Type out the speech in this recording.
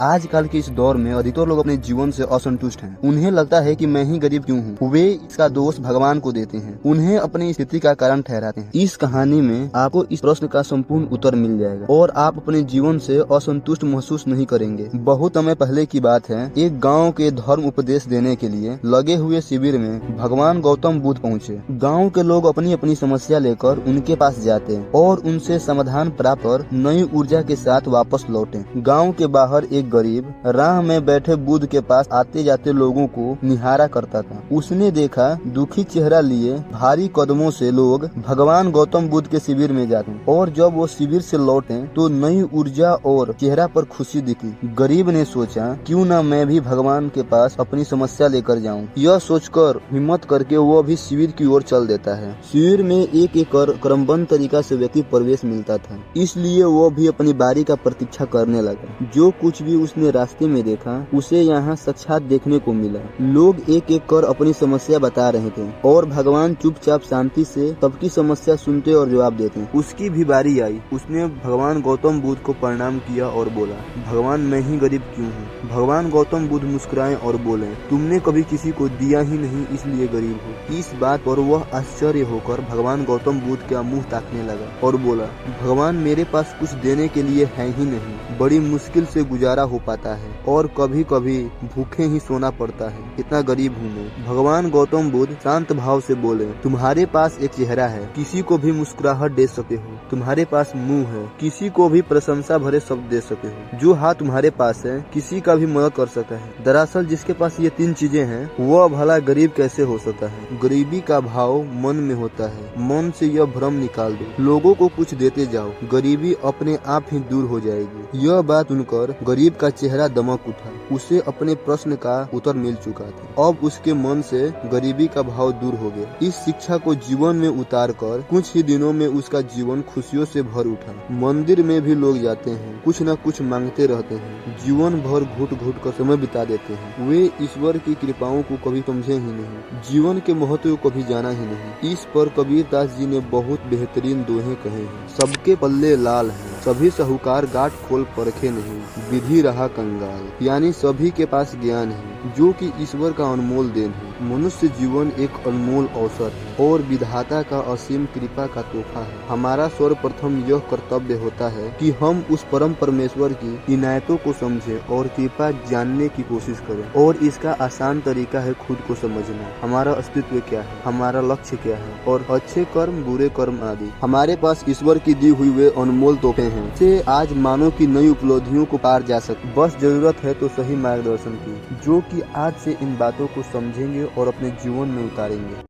आजकल के इस दौर में अधिकतर लोग अपने जीवन से असंतुष्ट हैं। उन्हें लगता है कि मैं ही गरीब क्यों हूँ। वे इसका दोष भगवान को देते हैं, उन्हें अपनी स्थिति का कारण ठहराते हैं। इस कहानी में आपको इस प्रश्न का संपूर्ण उत्तर मिल जाएगा और आप अपने जीवन से असंतुष्ट महसूस नहीं करेंगे। बहुत समय पहले की बात है, एक गाँव के धर्म उपदेश देने के लिए लगे हुए शिविर में भगवान गौतम बुद्ध पहुँचे। गाँव के लोग अपनी अपनी समस्या लेकर उनके पास जाते और उनसे समाधान प्राप्त कर नई ऊर्जा के साथ वापस लौटे। गाँव के बाहर एक गरीब राह में बैठे बुद्ध के पास आते जाते लोगों को निहारा करता था। उसने देखा दुखी चेहरा लिए भारी कदमों से लोग भगवान गौतम बुद्ध के शिविर में जाते और जब वो शिविर से लौटे तो नई ऊर्जा और चेहरा पर खुशी दिखी। गरीब ने सोचा, क्यों न मैं भी भगवान के पास अपनी समस्या लेकर जाऊं। यह सोचकर हिम्मत करके वो भी शिविर की ओर चल देता है। शिविर में एक एक क्रमबद्ध तरीका से व्यक्ति प्रवेश मिलता था, इसलिए वो भी अपनी बारी का प्रतीक्षा करने लगा। जो कुछ भी उसने रास्ते में देखा उसे यहाँ साक्षात देखने को मिला। लोग एक एक कर अपनी समस्या बता रहे थे और भगवान चुपचाप शांति से सबकी समस्या सुनते और जवाब देते। उसकी भी बारी आई। उसने भगवान गौतम बुद्ध को प्रणाम किया और बोला, भगवान मैं ही गरीब क्यों हूँ। भगवान गौतम बुद्ध मुस्कुराए और बोले, तुमने कभी किसी को दिया ही नहीं इसलिए गरीब हो। इस बात पर वह आश्चर्य होकर भगवान गौतम बुद्ध का मुँह ताकने लगा और बोला, भगवान मेरे पास कुछ देने के लिए है ही नहीं, बड़ी मुश्किल से गुजारा हो पाता है और कभी कभी भूखे ही सोना पड़ता है, इतना गरीब हूँ मैं। भगवान गौतम बुद्ध शांत भाव से बोले, तुम्हारे पास एक चेहरा है, किसी को भी मुस्कुराहट दे सके हो। तुम्हारे पास मुंह है, किसी को भी प्रशंसा भरे शब्द दे सके हो। जो हाथ तुम्हारे पास है, किसी का भी मदद कर सका है। दरअसल जिसके पास ये तीन चीजें हैं, वह भला गरीब कैसे हो सकता है। गरीबी का भाव मन में होता है, मन से यह भ्रम निकाल दो। लोगों को कुछ देते जाओ, गरीबी अपने आप ही दूर हो जाएगी। यह बात सुनकर गरीब का चेहरा दमक उठा। उसे अपने प्रश्न का उत्तर मिल चुका था। अब उसके मन से गरीबी का भाव दूर हो गया। इस शिक्षा को जीवन में उतार कर कुछ ही दिनों में उसका जीवन खुशियों से भर उठा। मंदिर में भी लोग जाते हैं, कुछ न कुछ मांगते रहते हैं, जीवन भर घुट घुट कर समय बिता देते हैं। वे ईश्वर की कृपाओं को कभी समझे ही नहीं, जीवन के महत्व को कभी जाना ही नहीं। इस पर कबीरदास जी ने बहुत बेहतरीन दोहे कहे हैं। सबके पल्ले लाल है, सभी साहूकार गांठ खोल परखे नहीं, विधि रहा कंगाल। यानी सभी के पास ज्ञान है जो कि ईश्वर का अनमोल देन है। मनुष्य जीवन एक अनमोल अवसर है और विधाता का असीम कृपा का तोहफा है। हमारा सर्वप्रथम यह कर्तव्य होता है कि हम उस परम परमेश्वर की इनायतों को समझें और कृपा जानने की कोशिश करें। और इसका आसान तरीका है खुद को समझना। हमारा अस्तित्व क्या है, हमारा लक्ष्य क्या है और अच्छे कर्म बुरे कर्म आदि। हमारे पास ईश्वर की दी हुई वे अनमोल तोहफे हैं से आज मानव की नई उपलब्धियों को पार जा सके। बस जरूरत है तो सही मार्गदर्शन की, जो कि आज से इन बातों को समझेंगे और अपने जीवन में उतारेंगे।